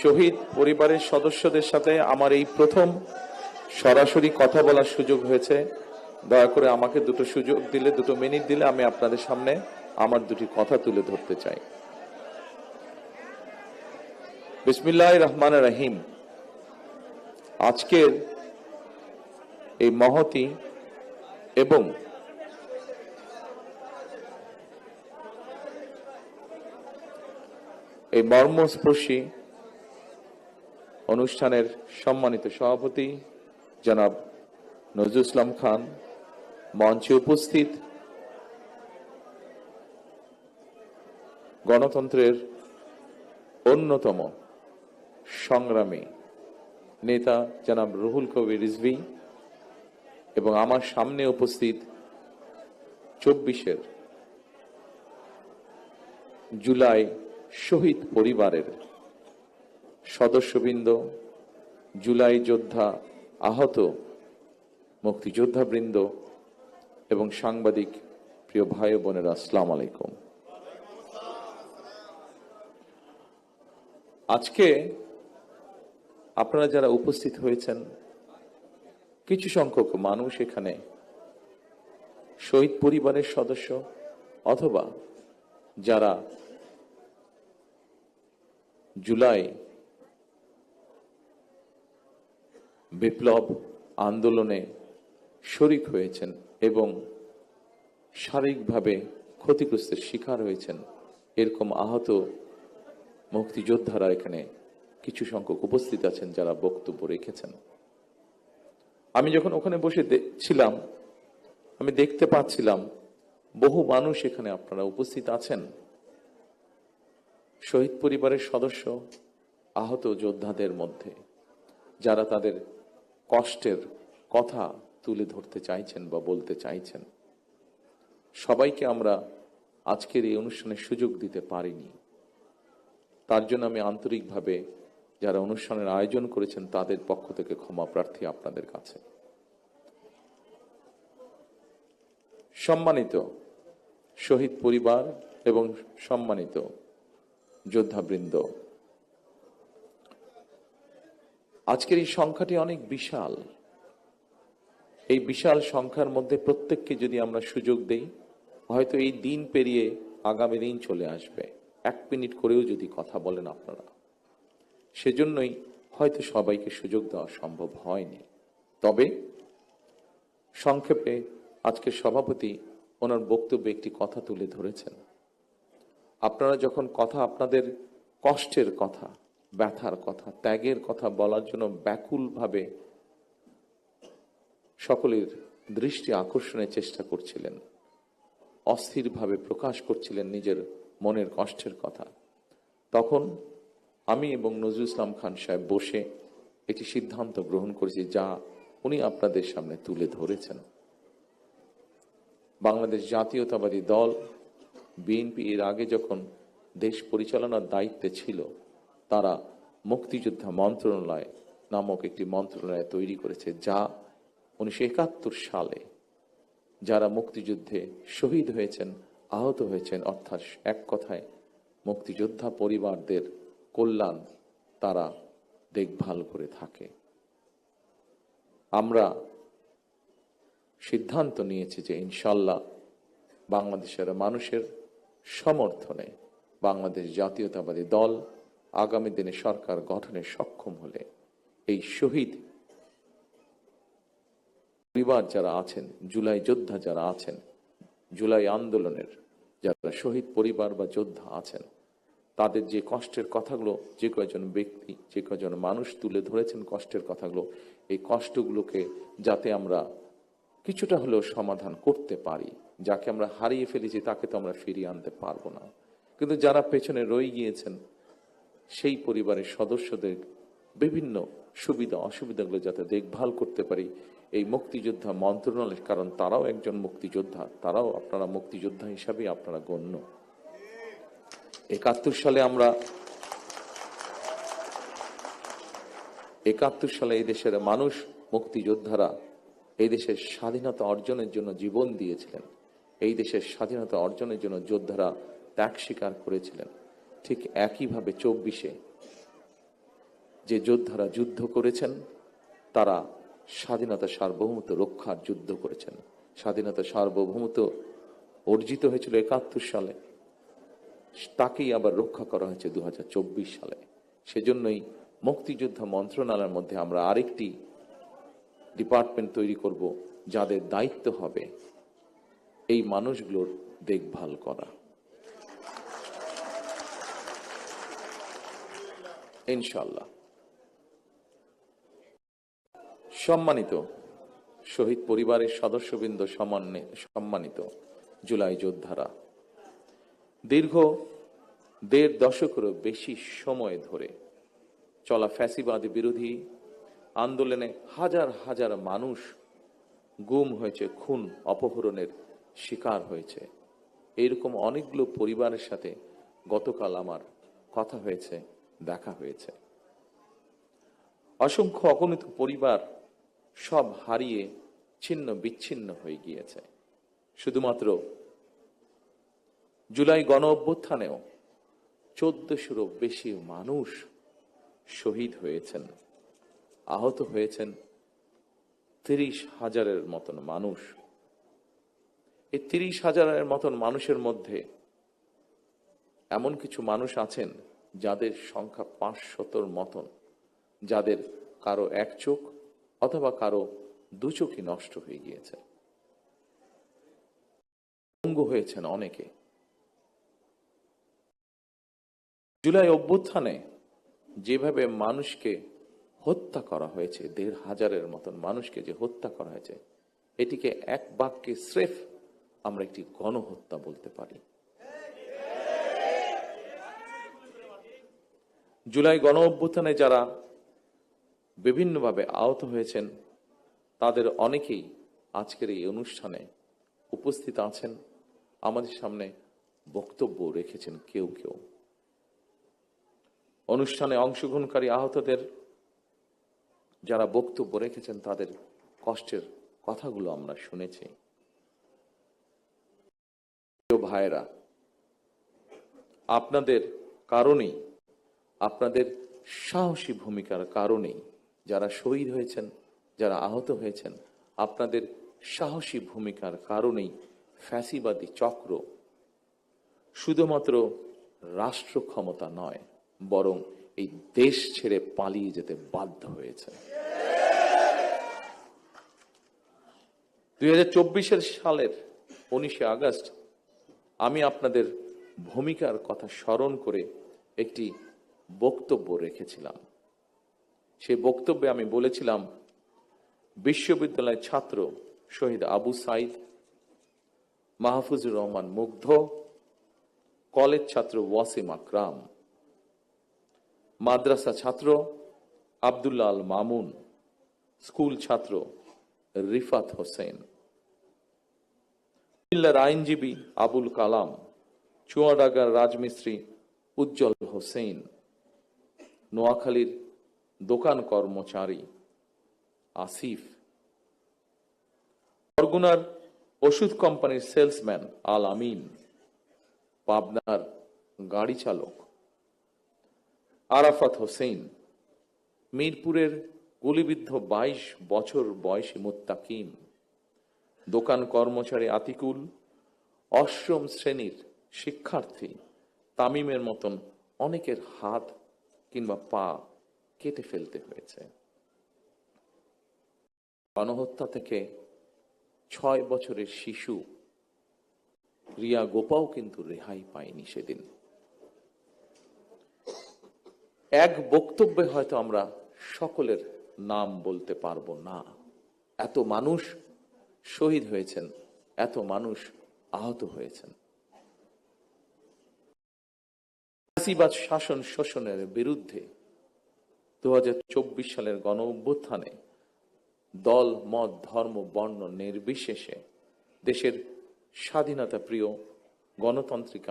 শহীদ পরিবারের সদস্যদের সাথে আমার এই প্রথম সরাসরি কথা বলার সুযোগ হয়েছে। দয়া করে আমাকে দুটো সুযোগ দিলে, 2 মিনিট দিলে আমি আপনাদের সামনে আমার দুটি কথা তুলে ধরতে চাই। বিসমিল্লাহির রহমানির রহিম। আজকের এই মহতি এবং এই মর্মস্পর্শী অনুষ্ঠানের সম্মানিত সভাপতি জনাব নজরুল ইসলাম খান, মঞ্চে উপস্থিত গণতন্ত্রের অন্যতম সংগ্রামী নেতা জনাব রুহুল কবির রিজভী এবং আমার সামনে উপস্থিত 24 জুলাই শহীদ পরিবারের সদস্যবৃন্দ, জুলাই যোদ্ধা, আহত মুক্তিযোদ্ধাবৃন্দ এবং সাংবাদিক প্রিয় ভাই ও বোনেরা, আসসালামু আলাইকুম। আজকে আপনারা যারা উপস্থিত হয়েছেন, কিছু সংখ্যক মানুষ এখানে শহীদ পরিবারের সদস্য অথবা যারা জুলাই বিপ্লব আন্দোলনে শরিক হয়েছেন এবং শারীরিকভাবে ক্ষতিগ্রস্তের শিকার হয়েছেন, এরকম আহত মুক্তিযোদ্ধারা এখানে কিছু সংখ্যক উপস্থিত আছেন যারা বক্তব্য রেখেছেন। আমি যখন ওখানে বসে ছিলাম, আমি দেখতে পাচ্ছিলাম বহু মানুষ এখানে আপনারা উপস্থিত আছেন, শহীদ পরিবারের সদস্য, আহত যোদ্ধাদের মধ্যে যারা তাদের কষ্টের কথা তুলে ধরতে চাইছেন বা বলতে চাইছেন। সবাইকে আমরা আজকের এই অনুষ্ঠানের সুযোগ দিতে পারিনি, তার জন্য আমি আন্তরিকভাবে যারা অনুষ্ঠানের আয়োজন করেছেন তাদের পক্ষ থেকে ক্ষমা প্রার্থী আপনাদের কাছে। সম্মানিত শহীদ পরিবার এবং সম্মানিত যোদ্ধাবৃন্দ, আজকের এই সংখ্যাটি অনেক বিশাল। এই বিশাল সংখ্যার মধ্যে প্রত্যেককে যদি আমরা সুযোগ দেই, হয়তো এই দিন পেরিয়ে আগামী দিন চলে আসবে। 1 মিনিট করেও যদি কথা বলেন আপনারা, সেজন্যই হয়তো সবাইকে সুযোগ দেওয়া সম্ভব হয়নি। তবে সংক্ষেপে আজকের সভাপতি ওনার বক্তব্যে একটি কথা তুলে ধরেছেন। আপনারা যখন কথা, আপনাদের কষ্টের কথা, ব্যথার কথা, ত্যাগের কথা বলার জন্য ব্যাকুলভাবে সকলের দৃষ্টি আকর্ষণের চেষ্টা করছিলেন, অস্থিরভাবে প্রকাশ করছিলেন নিজের মনের কষ্টের কথা, তখন আমি এবং নজরুল ইসলাম খান সাহেব বসে একটি সিদ্ধান্ত গ্রহণ করেছি, যা উনি আপনাদের সামনে তুলে ধরেছেন। বাংলাদেশ জাতীয়তাবাদী দল বিএনপি এর আগে যখন দেশ পরিচালনার দায়িত্বে ছিল, তারা মুক্তিযোদ্ধা মন্ত্রণালয় নামক একটি মন্ত্রণালয় তৈরি করেছে, যা 1971 সালে যারা মুক্তিযুদ্ধে শহীদ হয়েছেন, আহত হয়েছেন, অর্থাৎ এক কথায় মুক্তিযোদ্ধা পরিবারদের কল্যাণ তারা দেখভাল করে থাকে। আমরা সিদ্ধান্ত নিয়েছি যে ইনশাল্লাহ বাংলাদেশের মানুষের সমর্থনে বাংলাদেশ জাতীয়তাবাদী দল আগামী দিনে সরকার গঠনে সক্ষম হলে এই শহীদ পরিবার যারা আছেন, জুলাই যোদ্ধা যারা আছেন, জুলাই আন্দোলনের যারা শহীদ পরিবার বা যোদ্ধা আছেন, তাদের যে কষ্টের কথাগুলো যে কয়েকজন ব্যক্তি, যে কয়েকজন মানুষ তুলে ধরেছেন কষ্টের কথাগুলো, এই কষ্টগুলোকে যাতে আমরা কিছুটা হলেও সমাধান করতে পারি। যাকে আমরা হারিয়ে ফেলেছি তাকে তো আমরা ফিরিয়ে আনতে পারবো না, কিন্তু যারা পেছনে রয়ে গিয়েছেন সেই পরিবারের সদস্যদের বিভিন্ন সুবিধা অসুবিধাগুলো যাতে দেখভাল করতে পারি, এই মুক্তিযোদ্ধা মন্ত্রণালয়, কারণ তারাও একজন মুক্তিযোদ্ধা, তারাও আপনারা মুক্তিযোদ্ধা হিসাবে আপনারা গণ্য। 71 সালে আমরা 71 সালে এই দেশের মানুষ, মুক্তিযোদ্ধারা এই দেশের স্বাধীনতা অর্জনের জন্য জীবন দিয়েছিলেন। এই দেশের স্বাধীনতা অর্জনের জন্য যোদ্ধারা ত্যাগ স্বীকার করেছিলেন। ঠিক একইভাবে 24-এ যে যোদ্ধারা যুদ্ধ করেছেন তারা স্বাধীনতা সার্বভৌমত্ব রক্ষার যুদ্ধ করেছেন। স্বাধীনতা সার্বভৌমত্ব অর্জিত হয়েছিল ৭১ সালে, তাকেই আবার রক্ষা করা হয়েছে ২০২৪ সালে। সেজন্যই মুক্তিযোদ্ধা মন্ত্রণালয়ের মধ্যে আমরা আরেকটি ডিপার্টমেন্ট তৈরি করব, যাদের দায়িত্ব হবে এই মানুষগুলোর দেখভাল করা। ইনশাআল্লাহ। সম্মানিত শহীদ পরিবারের সদস্যবৃন্দ, সম্মানিত জুলাই যোদ্ধারা, দীর্ঘ ১.৫ দশকেরও বেশি সময় ধরে চলা ফ্যাসিবাদী বিরোধী আন্দোলনে হাজার হাজার মানুষ গুম হয়েছে, খুন অপহরণের শিকার হয়েছে। এইরকম অনেকগুলো পরিবারের সাথে গতকাল আমার কথা হয়েছে, দেখা হয়েছে। অসংখ্য অগণিত পরিবার সব হারিয়ে ছিন্ন বিচ্ছিন্ন হয়ে গিয়েছে। শুধুমাত্র জুলাই গণ অভ্যুত্থানেও ১৪০০-রও বেশি মানুষ শহীদ হয়েছেন, আহত হয়েছেন ৩০,০০০-এর মতন মানুষ। এই ৩০,০০০-এর মতন মানুষের মধ্যে এমন কিছু মানুষ আছেন যাদের সংখ্যা ৫০০-র মতন, যাদের কারো এক চোখ অথবা কারো দু চোখই নষ্ট হয়ে গিয়েছে, পঙ্গু হয়েছেন অনেকে। জুলাই অভ্যুত্থানে যেভাবে মানুষকে হত্যা করা হয়েছে, ১৫০০-এর মতন মানুষকে যে হত্যা করা হয়েছে, এটিকে এক বাক্যে স্রেফ আমরা একটি গণহত্যা বলতে পারি। জুলাই গণ অভ্যুত্থানে যারা বিভিন্নভাবে আহত হয়েছেন তাদের অনেকেই আজকের এই অনুষ্ঠানে উপস্থিত আছেন, আমাদের সামনে বক্তব্য রেখেছেন কেউ কেউ। অনুষ্ঠানে অংশগ্রহণকারী আহতদের যারা বক্তব্য রেখেছেন তাদের কষ্টের কথাগুলো আমরা শুনেছি। ভাইয়েরা, আপনাদের কারণেই, আপনাদের সাহসী ভূমিকার কারণেই যারা শহীদ হয়েছেন, যারা আহত হয়েছেন, আপনাদের সাহসী ভূমিকার কারণেই ফ্যাসিবাদী চক্র শুধুমাত্র রাষ্ট্র ক্ষমতা নয়, বরং এই দেশ ছেড়ে পালিয়ে যেতে বাধ্য হয়েছে। ২০২৪ সালের ১৯ আগস্ট আমি আপনাদের ভূমিকার কথা স্মরণ করে একটি বক্তব্য রেখেছিলাম। সেই বক্তব্যে আমি বলেছিলাম, বিশ্ববিদ্যালয়ের ছাত্র শহীদ আবু সাইদ, মাহফুজুর রহমান মুগ্ধ, কলেজ ছাত্র ওয়াসিম আকরাম, মাদ্রাসা ছাত্র আব্দুল্লাহ আল মামুন, স্কুল ছাত্র রিফাত হোসেন, কুমিল্লার আইনজীবী আবুল কালাম, চুয়াডাঙ্গার রাজমিস্ত্রি উজ্জ্বল হোসেন, নোয়াখালীর দোকান কর্মচারী আসিফ, বরগুনার ওষুধ কোম্পানির সেলসম্যান আল আমিন, পাবনার গাড়ি চালক আরাফাত হোসেন, মিরপুরের গুলিবিদ্ধ ২২ বছর বয়সী মুত্তাকিম, দোকান কর্মচারী আতিকুল, অষ্টম শ্রেণীর শিক্ষার্থী তামিমের মতন অনেকের হাত কিংবা পা কেটে ফেলতে হয়েছে। গণহত্যা থেকে ৬ বছরের শিশু রিয়া গোপাও কিন্তু রেহাই পায়নি সেদিন। এক বক্তব্যে হয়তো আমরা সকলের নাম বলতে পারবো না, এত মানুষ শহীদ হয়েছেন, এত মানুষ আহত হয়েছেন। ফ্যাসিবাদ শাসন শোষণের বিরুদ্ধে ২০২৪ সালের গণ অভ্যুত্থানে দল, মত, ধর্ম, বর্ণ নির্বিশেষে দেশের স্বাধীনতা প্রিয় গণতান্ত্রিক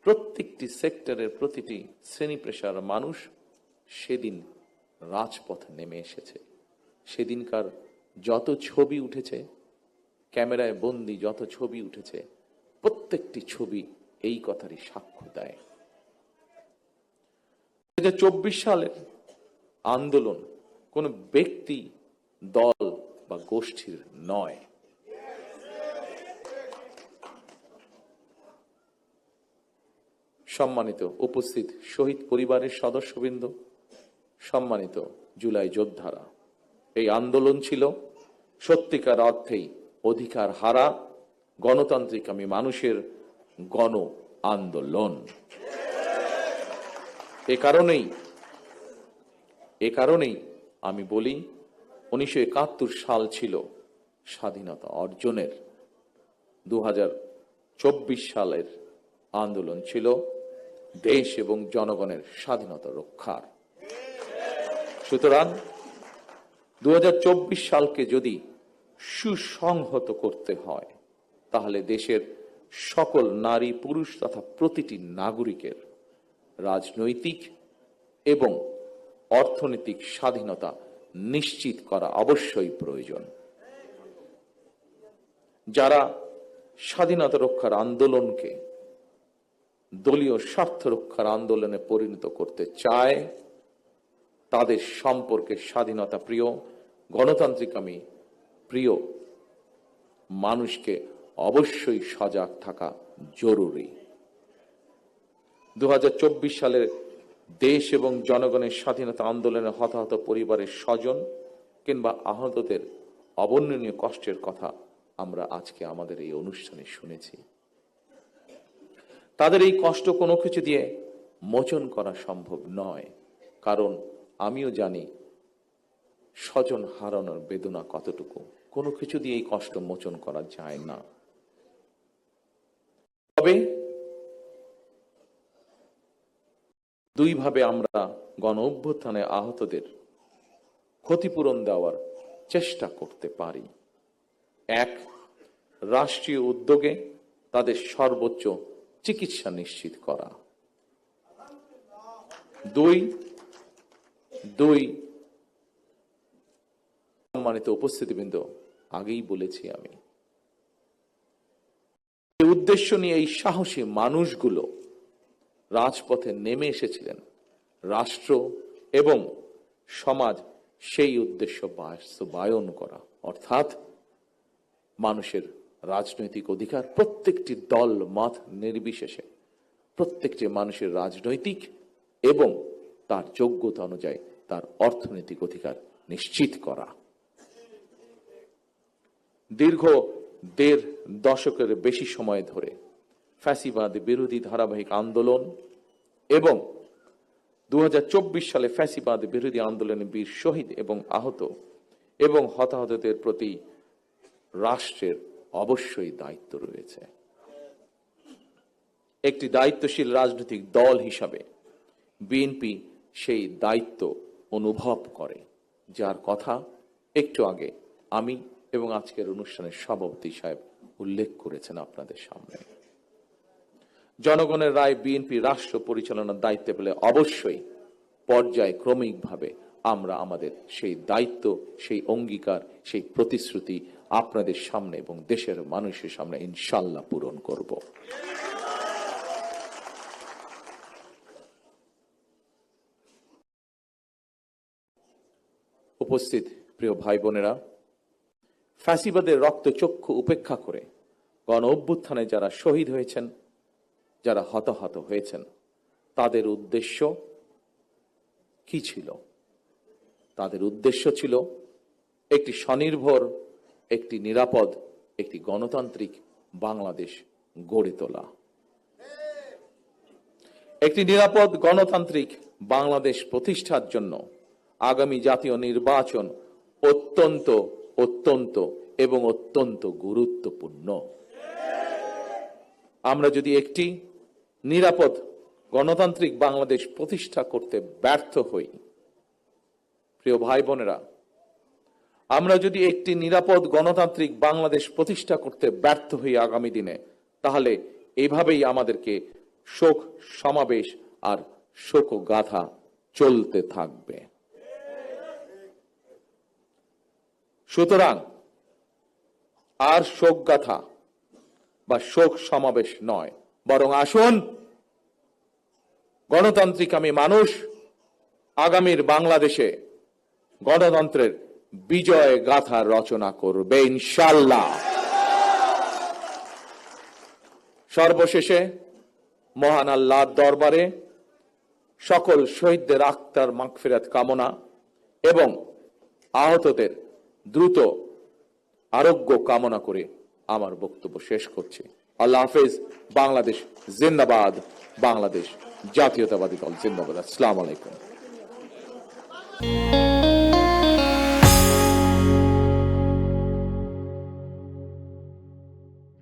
প্রত্যেকটি সেক্টরের প্রতিটি শ্রেণী পেশার মানুষ সেদিন রাজপথে নেমে এসেছে। সেদিনকার যত ছবি উঠেছে, ক্যামেরায় বন্দি যত ছবি উঠেছে, প্রত্যেকটি ছবি এই কথারই সাক্ষ্য দেয়। ২০২৪ সালের আন্দোলন কোনো ব্যক্তি, দল বা গোষ্ঠীর নয়। সম্মানিত উপস্থিত শহীদ পরিবারের সদস্যবৃন্দ, সম্মানিত জুলাই যোদ্ধারা, এই আন্দোলন ছিল সত্যিকার অর্থেই অধিকার হারা গণতান্ত্রিকামী মানুষের গণ আন্দোলন। এ কারণেই আমি বলি 1971 সাল ছিল স্বাধীনতা অর্জনের, 2024 সালের আন্দোলন ছিল দেশ এবং জনগণের স্বাধীনতা রক্ষার। সুতরাং 2024 সালকে যদি সুসংহত করতে হয়, তাহলে দেশের সকল নারী পুরুষ তথা প্রতিটি নাগরিকের রাজনৈতিক এবং অর্থনৈতিক স্বাধীনতা নিশ্চিত করা অবশ্যই প্রয়োজন। যারা স্বাধীনতা রক্ষার আন্দোলনকে দলীয় স্বার্থ রক্ষার আন্দোলনে পরিণত করতে চায়, তাদের সম্পর্কে স্বাধীনতা প্রিয় গণতান্ত্রিকামী প্রিয় মানুষকে অবশ্যই সজাগ থাকা জরুরি। 2024 সালের দেশ এবং জনগণের স্বাধীনতা আন্দোলনে হতাহত পরিবারের স্বজন কিংবা আহতদের অবর্ণনীয় কষ্টের কথা আমরা আজকে আমাদের এই অনুষ্ঠানে শুনেছি। তাদের এই কষ্ট কোনো কিছু দিয়ে মোচন করা সম্ভব নয়, কারণ আমিও জানি স্বজন হারানোর বেদনা কতটুকু। কোনো কিছু দিয়ে এই কষ্ট মোচন করা যায় না। তবে দুইভাবে আমরা গণ অভ্যুত্থানে আহতদের ক্ষতিপূরণ দেওয়ার চেষ্টা করতে পারি। এক, রাষ্ট্রীয় উদ্যোগে তাদের সর্বোচ্চ চিকিৎসা নিশ্চিত করা। দুই, সম্মানিত উপস্থিতিবৃন্দ, আগেই বলেছি আমি, এই উদ্দেশ্য নিয়ে এই সাহসী মানুষগুলো রাজপথে নেমে এসেছিলেন। রাষ্ট্র এবং সমাজ সেই উদ্দেশ্য বাস্তবায়ন করা, অর্থাৎ মানুষের রাজনৈতিক অধিকার, প্রত্যেকটি দল মত নির্বিশেষে প্রত্যেকটি মানুষের রাজনৈতিক এবং তার যোগ্যতা অনুযায়ী তার অর্থনৈতিক অধিকার নিশ্চিত করা। দীর্ঘ 1.5 দশকের বেশি সময় ধরে ফ্যাসিবাদ বিরোধী ধারাবাহিক আন্দোলন এবং 2024 সালে ফ্যাসিবাদ বিরোধী আন্দোলনে বীর শহীদ এবং আহত এবং হতাহতদের প্রতি রাষ্ট্রের অবশ্যই দায়িত্ব রয়েছে। একটি দায়িত্বশীল রাজনৈতিক দল হিসাবে বিএনপি সেই দায়িত্ব অনুভব করে, যার কথা একটু আগে আমি এবং আজকের অনুষ্ঠানের সভাপতি সাহেব উল্লেখ করেছেন আপনাদের সামনে। জনগণের রায় বিএনপি রাষ্ট্র পরিচালনার দায়িত্বে পেলে অবশ্যই পর্যায়ক্রমিকভাবে আমরা আমাদের সেই দায়িত্ব, সেই অঙ্গীকার, সেই প্রতিশ্রুতি আপনাদের সামনে এবং দেশের মানুষের সামনে ইনশাআল্লাহ পূরণ করব। উপস্থিত প্রিয় ভাই বোনেরা, ফ্যাসিবাদের রক্তচক্ষু উপেক্ষা করে গণ অভ্যুত্থানে যারা শহীদ হয়েছেন, যারা হতাহত হয়েছেন, তাদের উদ্দেশ্য কি ছিল? তাদের উদ্দেশ্য ছিল একটি স্বনির্ভর, একটি নিরাপদ, একটি গণতান্ত্রিক বাংলাদেশ গড়ে তোলা। একটি নিরাপদ গণতান্ত্রিক বাংলাদেশ প্রতিষ্ঠার জন্য আগামী জাতীয় নির্বাচন অত্যন্ত অত্যন্ত এবং অত্যন্ত গুরুত্বপূর্ণ। আমরা যদি একটি নিরাপদ গণতান্ত্রিক বাংলাদেশ প্রতিষ্ঠা করতে ব্যর্থ হই, প্রিয় ভাই বোনেরা, আমরা যদি একটি নিরাপদ গণতান্ত্রিক বাংলাদেশ প্রতিষ্ঠা করতে ব্যর্থ হই আগামী দিনে, তাহলে এভাবেই আমাদেরকে শোক সমাবেশ আর শোকগাথা চলতে থাকবে। সুতরাং আর শোকগাথা বা শোক সমাবেশ নয়, বরং আসুন গণতান্ত্রিক আমি মানুষ আগামীর বাংলাদেশে গণতন্ত্রের বিজয় গাথা রচনা করবে ইনশাআল্লাহ। সর্বশেষে মহান আল্লাহর দরবারে সকল শহীদদের আত্মার মাগফিরাত কামনা এবং আহতদের দ্রুত আরোগ্য কামনা করে আমার বক্তব্য শেষ করছি। আল্লাহ হাফেজ। বাংলাদেশ জিন্দাবাদ। বাংলাদেশ জাতীয়তাবাদী দল জিন্দাবাদ। আসসালামু আলাইকুম।